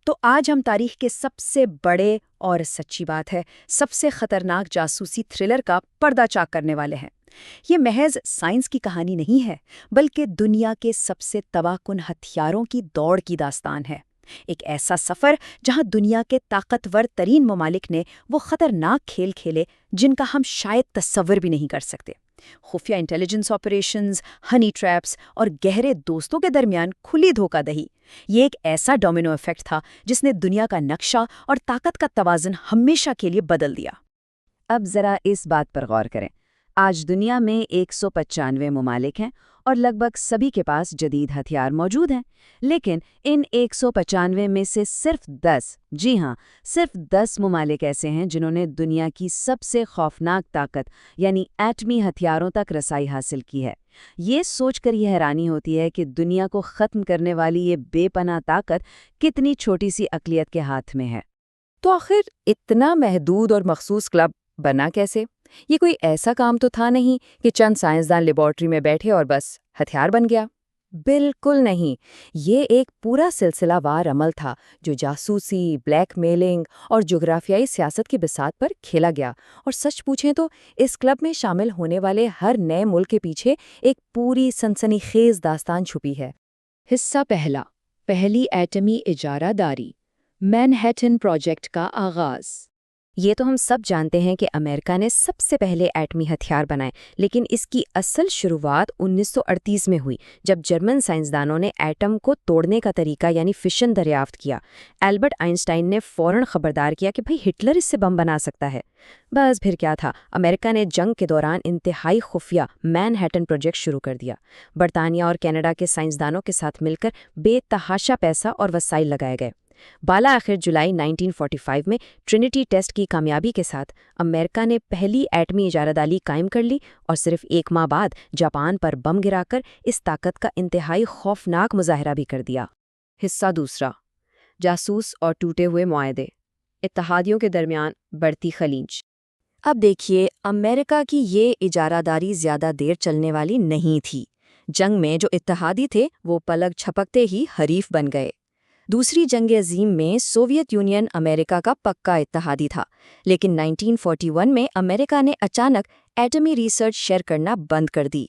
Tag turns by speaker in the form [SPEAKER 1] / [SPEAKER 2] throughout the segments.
[SPEAKER 1] تو آج ہم تاریخ کے سب سے بڑے اور سچی بات ہے سب سے خطرناک جاسوسی تھرلر کا پردہ چاک کرنے والے ہیں۔ یہ محض سائنس کی کہانی نہیں ہے، بلکہ دنیا کے سب سے تباہ کن ہتھیاروں کی دوڑ کی داستان ہے۔ ایک ایسا سفر جہاں دنیا کے طاقتور ترین ممالک نے وہ خطرناک کھیل کھیلے جن کا ہم شاید تصور بھی نہیں کر سکتے۔ خفیہ انٹیلیجنس آپریشنز، ہنی ٹریپس اور گہرے دوستوں کے درمیان کھلی دھوکہ دہی، یہ ایک ایسا ڈومینو ایفیکٹ تھا جس نے دنیا کا نقشہ اور طاقت کا توازن ہمیشہ کے لیے بدل دیا۔
[SPEAKER 2] اب ذرا اس بات پر غور کریں۔ آج دنیا میں 195 ممالک ہیں اور لگ بھگ سبھی کے پاس جدید ہتھیار موجود ہیں، لیکن ان 195 میں سے صرف 10، جی ہاں، صرف 10 ممالک ایسے ہیں جنہوں نے دنیا کی سب سے خوفناک طاقت یعنی ایٹمی ہتھیاروں تک رسائی حاصل کی ہے۔ یہ سوچ کر یہ حیرانی ہوتی ہے کہ دنیا کو ختم کرنے والی یہ بے پناہ طاقت کتنی چھوٹی سی اقلیت کے ہاتھ میں ہے۔
[SPEAKER 3] تو آخر اتنا محدود اور مخصوص کلب بنا کیسے؟ یہ کوئی ایسا کام تو تھا نہیں کہ چند سائنسدان لیبارٹری میں بیٹھے اور بس ہتھیار بن گیا۔ بالکل نہیں، یہ ایک پورا سلسلہ وار عمل تھا جو جاسوسی، بلیک میلنگ اور جغرافیائی سیاست کی بساط پر کھیلا گیا۔ اور سچ پوچھیں تو اس کلب میں شامل ہونے والے ہر نئے ملک کے پیچھے ایک پوری سنسنی خیز داستان چھپی ہے۔
[SPEAKER 1] حصہ پہلا، پہلی ایٹمی اجارہ داری، مینہٹن پروجیکٹ کا آغاز۔
[SPEAKER 3] یہ تو ہم سب جانتے ہیں کہ امریکہ نے سب سے پہلے ایٹمی ہتھیار بنائے، لیکن اس کی اصل شروعات 1938 میں ہوئی جب جرمن سائنسدانوں نے ایٹم کو توڑنے کا طریقہ یعنی فشن دریافت کیا۔ البرٹ آئنسٹائن نے فوراً خبردار کیا کہ بھئی ہٹلر اس سے بم بنا سکتا ہے۔ بس پھر کیا تھا، امریکہ نے جنگ کے دوران انتہائی خفیہ مینہٹن پروجیکٹ شروع کر دیا۔ برطانیہ اور کینیڈا کے سائنسدانوں کے ساتھ مل کر بے تحاشا پیسہ اور وسائل لگائے گئے۔ بالآخر جولائی 1945 میں ٹرینٹی ٹیسٹ کی کامیابی کے ساتھ امریکہ نے پہلی ایٹمی اجارہ داری قائم کر لی اور صرف ایک ماہ بعد جاپان پر بم گرا کر اس طاقت کا انتہائی خوفناک مظاہرہ بھی کر دیا۔
[SPEAKER 1] حصہ دوسرا، جاسوس اور ٹوٹے ہوئے معاہدے، اتحادیوں کے درمیان بڑھتی خلیج۔ اب دیکھیے، امریکہ کی یہ اجارہ داری زیادہ دیر چلنے والی نہیں تھی۔ جنگ میں جو اتحادی تھے وہ پلک جھپکتے ہی حریف بن گئے۔ دوسری جنگ عظیم میں سوویت یونین امریکہ کا پکا اتحادی تھا، لیکن 1941 میں امریکہ نے اچانک ایٹمی ریسرچ شیئر کرنا بند کر دی۔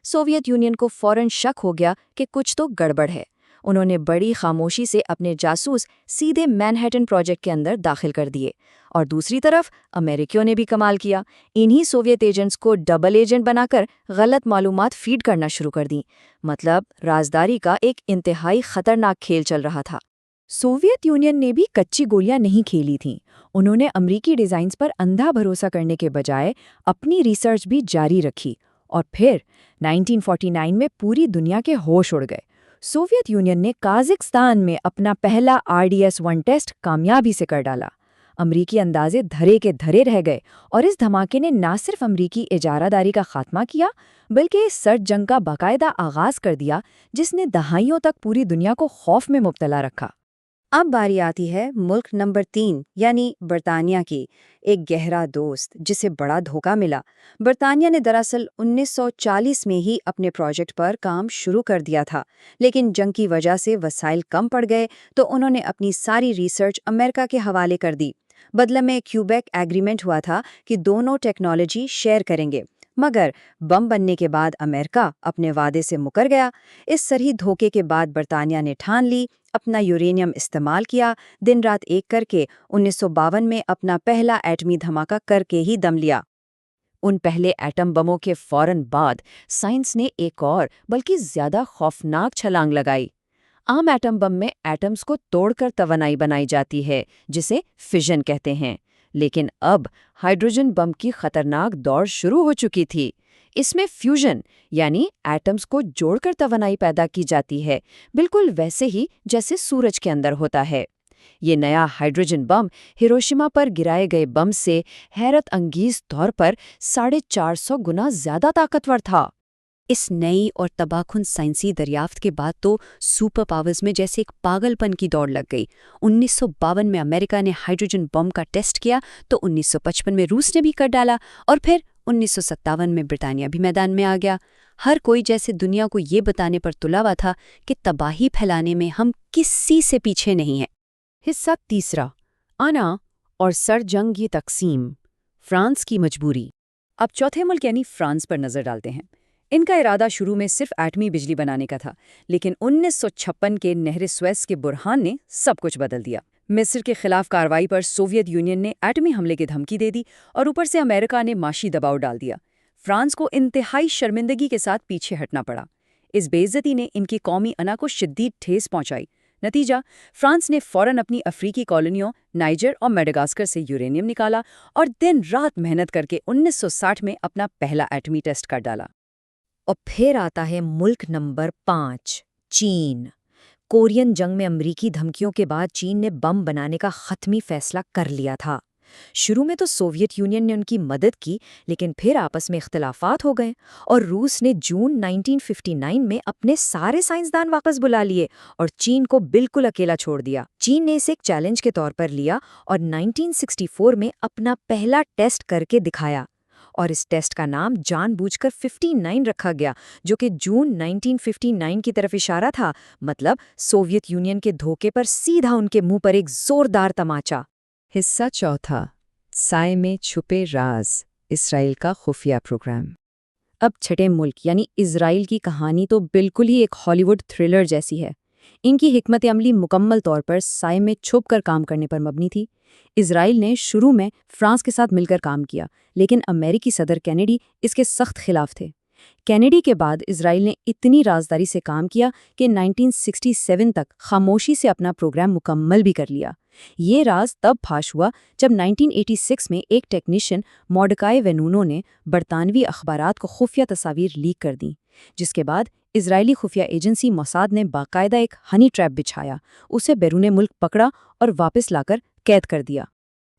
[SPEAKER 1] سوویت یونین کو فوراً شک ہو گیا کہ کچھ تو گڑبڑ ہے۔ انہوں نے بڑی خاموشی سے اپنے جاسوس سیدھے مینہٹن پروجیکٹ کے اندر داخل کر دیے، اور دوسری طرف امریکیوں نے بھی کمال کیا۔ انہی سوویت ایجنٹس کو ڈبل ایجنٹ بنا کر غلط معلومات فیڈ کرنا شروع کر دیں۔ مطلب رازداری کا ایک انتہائی خطرناک کھیل چل رہا تھا۔
[SPEAKER 4] سوویت یونین نے بھی کچی گولیاں نہیں کھیلی تھیں۔ انہوں نے امریکی ڈیزائنز پر اندھا بھروسہ کرنے کے بجائے اپنی ریسرچ بھی جاری رکھی، اور پھر 1949 میں پوری دنیا کے ہوش اڑ گئے۔ سوویت یونین نے قازقستان میں اپنا پہلا RDS-1 ٹیسٹ کامیابی سے کر ڈالا۔ امریکی اندازے دھرے کے دھرے رہ گئے، اور اس دھماکے نے نہ صرف امریکی اجارہ داری کا خاتمہ کیا بلکہ اس سرد جنگ کا باقاعدہ آغاز کر دیا جس نے دہائیوں تک پوری دنیا کو خوف میں مبتلا رکھا۔
[SPEAKER 2] اب باری آتی ہے ملک نمبر 3 یعنی برطانیہ کی، ایک گہرا دوست جسے بڑا دھوکہ ملا۔ برطانیہ نے دراصل 1940 میں ہی اپنے پروجیکٹ پر کام شروع کر دیا تھا، لیکن جنگ کی وجہ سے وسائل کم پڑ گئے تو انہوں نے اپنی ساری ریسرچ امریکہ کے حوالے کر دی۔ بدلے میں کیوبیک ایگریمنٹ ہوا تھا کہ دونوں ٹیکنالوجی شیئر کریں گے، مگر بم بننے کے بعد امریکہ اپنے وعدے سے مکر گیا۔ اس سرحدی دھوکے کے بعد برطانیہ نے ٹھان لی، اپنا یورینیم استعمال کیا، دن رات ایک کر کے 1952 میں اپنا پہلا ایٹمی دھماکہ کر کے ہی دم لیا۔
[SPEAKER 3] ان پہلے ایٹم بموں کے فوراً بعد سائنس نے ایک اور بلکہ زیادہ خوفناک چھلانگ لگائی۔ عام ایٹم بم میں ایٹمز کو توڑ کر توانائی بنائی جاتی ہے جسے فیژن کہتے ہیں، لیکن اب ہائیڈروجن بم کی خطرناک دوڑ شروع ہو چکی تھی۔ اس میں فیوژن یعنی ایٹمز کو جوڑ کر توانائی پیدا کی جاتی ہے، بالکل ویسے ہی جیسے سورج کے اندر ہوتا ہے۔ یہ نیا ہائیڈروجن بم ہیروشیما پر گرائے گئے بم سے حیرت انگیز طور پر 450 گنا زیادہ طاقتور تھا۔
[SPEAKER 1] اس نئی اور تباہ کن سائنسی دریافت کے بعد تو سپر پاورز میں جیسے ایک پاگل پن کی دوڑ لگ گئی۔ 1952 میں امریکہ نے ہائیڈروجن بم کا ٹیسٹ کیا تو 1955 میں روس نے بھی کر ڈالا، اور پھر 1957 میں برطانیہ بھی میدان میں آ گیا۔ ہر کوئی جیسے دنیا کو یہ بتانے پر تلا ہوا تھا کہ تباہی پھیلانے میں ہم کسی سے پیچھے نہیں ہیں۔
[SPEAKER 3] حصہ تیسرا، آنا اور سر جنگ کی تقسیم، فرانس کی مجبوری۔
[SPEAKER 2] اب چوتھے ملک یعنی فرانس پر نظر ڈالتے ہیں۔ ان کا ارادہ شروع میں صرف ایٹمی بجلی بنانے کا تھا، لیکن 1956 کے نہر سویس کے بحران نے سب کچھ بدل دیا۔ مصر کے خلاف کارروائی پر سوویت یونین نے ایٹمی حملے کی دھمکی دے دی اور اوپر سے امریکہ نے معاشی دباؤ ڈال دیا۔ فرانس کو انتہائی شرمندگی کے ساتھ پیچھے ہٹنا پڑا۔ اس بے عزتی نے ان کی قومی انا کو شدید ٹھیس پہنچائی۔ نتیجہ، فرانس نے فوراً اپنی افریقی کالونیوں نائجر اور میڈاگاسکر سے یورینیم نکالا اور دن رات محنت کر کے 1960 میں اپنا پہلا ایٹمی ٹیسٹ کر ڈالا۔
[SPEAKER 1] اور پھر آتا ہے ملک نمبر 5، چین۔ کورین جنگ میں امریکی دھمکیوں کے بعد چین نے بم بنانے کا حتمی فیصلہ کر لیا تھا۔ شروع میں تو سوویت یونین نے ان کی مدد کی، لیکن پھر آپس میں اختلافات ہو گئے اور روس نے جون 1959 میں اپنے سارے سائنسدان واپس بلا لیے اور چین کو بالکل اکیلا چھوڑ دیا۔ چین نے اسے ایک چیلنج کے طور پر لیا اور 1964 میں اپنا پہلا ٹیسٹ کر کے دکھایا، اور اس ٹیسٹ کا نام جان بوجھ کر 59 رکھا گیا، جو کہ جون 1959 کی طرف اشارہ تھا، مطلب سوویت یونین کے دھوکے پر سیدھا ان کے منہ پر ایک زوردار تماچا۔
[SPEAKER 3] حصہ چوتھا، سائے میں چھپے راز، اسرائیل کا خفیہ پروگرام۔
[SPEAKER 1] اب چھٹے ملک یعنی اسرائیل کی کہانی تو بالکل ہی ایک ہالی ووڈ تھرلر جیسی ہے۔ ان کی حکمت عملی مکمل طور پر سائے میں چھپ کر کام کرنے پر مبنی تھی۔ اسرائیل نے شروع میں فرانس کے ساتھ مل کر کام کیا، لیکن امریکی صدر کینیڈی اس کے سخت خلاف تھے۔ کینیڈی کے بعد اسرائیل نے اتنی رازداری سے کام کیا کہ 1967 تک خاموشی سے اپنا پروگرام مکمل بھی کر لیا۔ یہ راز تب پھاش ہوا جب 1986 میں ایک ٹیکنیشین مورڈکائی وینونو نے برطانوی اخبارات کو خفیہ تصاویر لیک کر دیں، جس کے بعد اسرائیلی خفیہ ایجنسی موساد نے باقاعدہ ایک ہنی ٹریپ بچھایا، اسے بیرون ملک پکڑا اور واپس لا کر قید کر دیا۔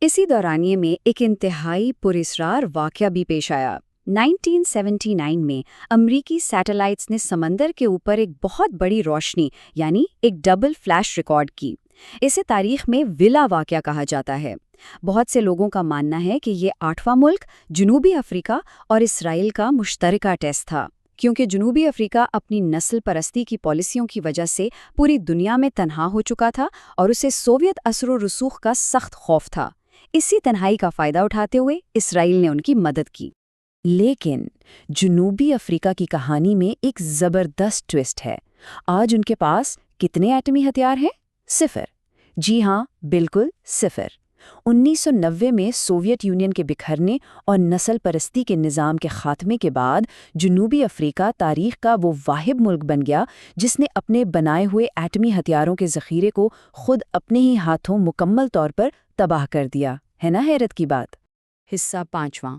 [SPEAKER 2] اسی دورانیے میں ایک انتہائی پراسرار واقعہ بھی پیش آیا۔ 1979 میں امریکی سیٹلائٹس نے سمندر کے اوپر ایک بہت بڑی روشنی یعنی ایک ڈبل فلیش ریکارڈ کی۔ اسے تاریخ میں ویلا واقعہ کہا جاتا ہے۔ بہت سے لوگوں کا ماننا ہے کہ یہ 8واں ملک جنوبی افریقہ اور اسرائیل کا مشترکہ ٹیسٹ تھا، کیونکہ جنوبی افریقہ اپنی نسل پرستی کی پالیسیوں کی وجہ سے پوری دنیا میں تنہا ہو چکا تھا اور اسے سوویت اثر و رسوخ کا سخت خوف تھا۔ اسی تنہائی کا فائدہ اٹھاتے ہوئے اسرائیل نے ان کی مدد کی۔
[SPEAKER 4] لیکن جنوبی افریقہ کی کہانی میں ایک زبردست ٹوسٹ ہے۔ آج ان کے پاس کتنے ایٹمی ہتھیار ہیں؟ 0۔ جی ہاں، بالکل 0۔ 1990 میں سوویت یونین کے بکھرنے اور نسل پرستی کے نظام کے خاتمے کے بعد جنوبی افریقہ تاریخ کا وہ واحد ملک بن گیا جس نے اپنے بنائے ہوئے ایٹمی ہتھیاروں کے ذخیرے کو خود اپنے ہی ہاتھوں مکمل طور پر تباہ کر دیا۔ ہے نا حیرت کی بات؟
[SPEAKER 1] حصہ 5واں،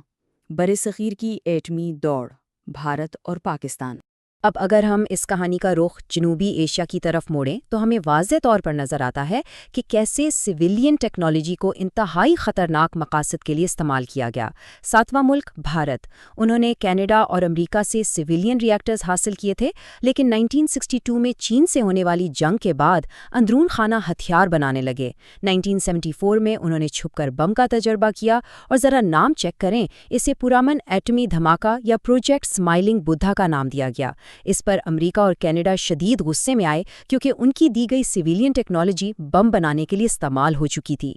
[SPEAKER 1] برصغیر کی ایٹمی دوڑ، بھارت اور پاکستان۔ اب اگر ہم اس کہانی کا رخ جنوبی ایشیا کی طرف موڑیں تو ہمیں واضح طور پر نظر آتا ہے کہ کیسے سویلین ٹیکنالوجی کو انتہائی خطرناک مقاصد کے لیے استعمال کیا گیا۔ 7واں ملک بھارت، انہوں نے کینیڈا اور امریکہ سے سویلین ری ایکٹرز حاصل کیے تھے، لیکن 1962 میں چین سے ہونے والی جنگ کے بعد اندرون خانہ ہتھیار بنانے لگے۔ 1974 میں انہوں نے چھپ کر بم کا تجربہ کیا، اور ذرا نام چیک کریں، اسے پرامن ایٹمی دھماکہ یا پروجیکٹ اسمائلنگ بدھا کا نام دیا گیا۔ اس پر امریکہ اور کینیڈا شدید غصے میں آئے کیونکہ ان کی دی گئی سویلین ٹیکنالوجی بم بنانے کے لیے استعمال ہو چکی تھی۔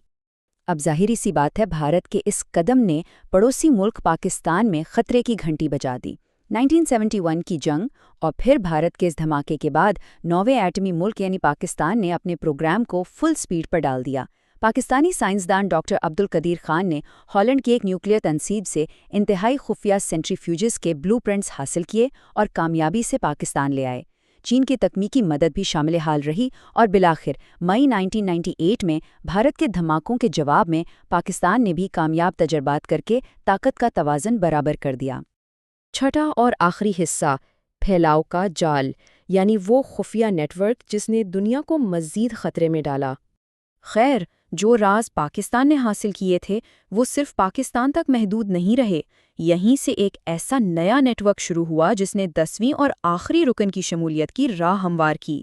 [SPEAKER 2] اب ظاہری سی بات ہے، بھارت کے اس قدم نے پڑوسی ملک پاکستان میں خطرے کی گھنٹی بجا دی۔ 1971 کی جنگ اور پھر بھارت کے اس دھماکے کے بعد 9ویں ایٹمی ملک یعنی پاکستان نے اپنے پروگرام کو فل سپیڈ پر ڈال دیا۔ پاکستانی سائنسدان ڈاکٹر عبدالقدیر خان نے ہالینڈ کی ایک نیوکلیئر تنصیب سے انتہائی خفیہ سینٹریفیوجز کے بلو پرنٹس حاصل کیے اور کامیابی سے پاکستان لے آئے۔ چین کی تکنیکی مدد بھی شامل حال رہی اور بالآخر مئی 1998 میں بھارت کے دھماکوں کے جواب میں پاکستان نے بھی کامیاب تجربات کر کے طاقت کا توازن برابر کر دیا۔
[SPEAKER 3] چھٹا اور آخری حصہ، پھیلاؤ کا جال، یعنی وہ خفیہ نیٹ ورک جس نے دنیا کو مزید خطرے میں ڈالا۔ خیر، جو راز پاکستان نے حاصل کیے تھے وہ صرف پاکستان تک محدود نہیں رہے، یہیں سے ایک ایسا نیا نیٹ ورک شروع ہوا جس نے 10ویں اور آخری رکن کی شمولیت کی راہ ہموار کی۔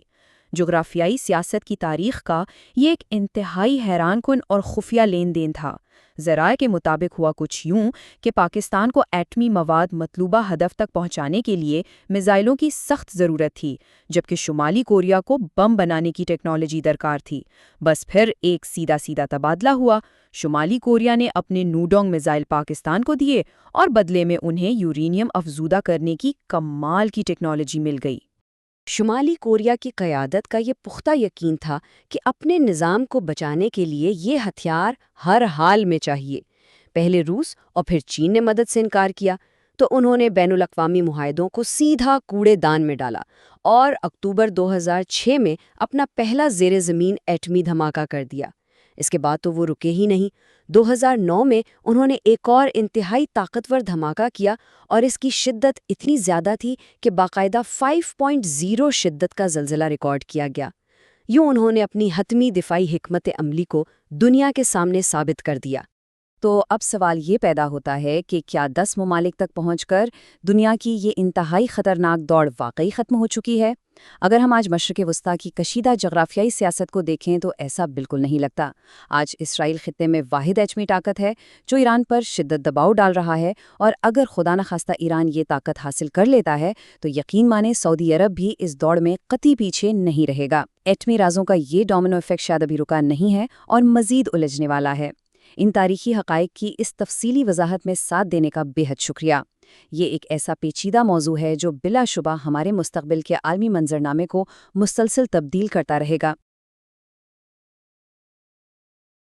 [SPEAKER 4] جغرافیائی سیاست کی تاریخ کا یہ ایک انتہائی حیران کن اور خفیہ لین دین تھا۔ ذرائع کے مطابق ہوا کچھ یوں کہ پاکستان کو ایٹمی مواد مطلوبہ ہدف تک پہنچانے کے لیے میزائلوں کی سخت ضرورت تھی، جبکہ شمالی کوریا کو بم بنانے کی ٹیکنالوجی درکار تھی۔ بس پھر ایک سیدھا تبادلہ ہوا۔ شمالی کوریا نے اپنے نوڈونگ میزائل پاکستان کو دیے اور بدلے میں انہیں یورینیم افزودہ کرنے کی کمال کی ٹیکنالوجی مل گئی۔
[SPEAKER 1] شمالی کوریا کی قیادت کا یہ پختہ یقین تھا کہ اپنے نظام کو بچانے کے لیے یہ ہتھیار ہر حال میں چاہیے۔ پہلے روس اور پھر چین نے مدد سے انکار کیا تو انہوں نے بین الاقوامی معاہدوں کو سیدھا کوڑے دان میں ڈالا اور اکتوبر 2006 میں اپنا پہلا زیر زمین ایٹمی دھماکہ کر دیا۔ اس کے بعد تو وہ رکے ہی نہیں۔ 2009 میں انہوں نے ایک اور انتہائی طاقتور دھماکہ کیا اور اس کی شدت اتنی زیادہ تھی کہ باقاعدہ 5.0 شدت کا زلزلہ ریکارڈ کیا گیا۔ یوں انہوں نے اپنی حتمی دفاعی حکمت عملی کو دنیا کے سامنے ثابت کر دیا۔
[SPEAKER 2] تو اب سوال یہ پیدا ہوتا ہے کہ کیا 10 ممالک تک پہنچ کر دنیا کی یہ انتہائی خطرناک دوڑ واقعی ختم ہو چکی ہے؟ اگر ہم آج مشرق وسطیٰ کی کشیدہ جغرافیائی سیاست کو دیکھیں تو ایسا بالکل نہیں لگتا۔ آج اسرائیل خطے میں واحد ایٹمی طاقت ہے جو ایران پر شدت دباؤ ڈال رہا ہے، اور اگر خدا نخواستہ ایران یہ طاقت حاصل کر لیتا ہے تو یقین مانیں سعودی عرب بھی اس دوڑ میں قطعی پیچھے نہیں رہے گا۔ ایٹمی رازوں کا یہ ڈومینو ایفیکٹ شاید ابھی رکا نہیں ہے اور مزید الجھنے والا ہے۔ ان تاریخی حقائق کی اس تفصیلی وضاحت میں ساتھ دینے کا بے حد شکریہ۔ یہ ایک ایسا پیچیدہ موضوع ہے جو بلا شبہ ہمارے مستقبل کے عالمی منظرنامے کو مسلسل تبدیل کرتا رہے گا۔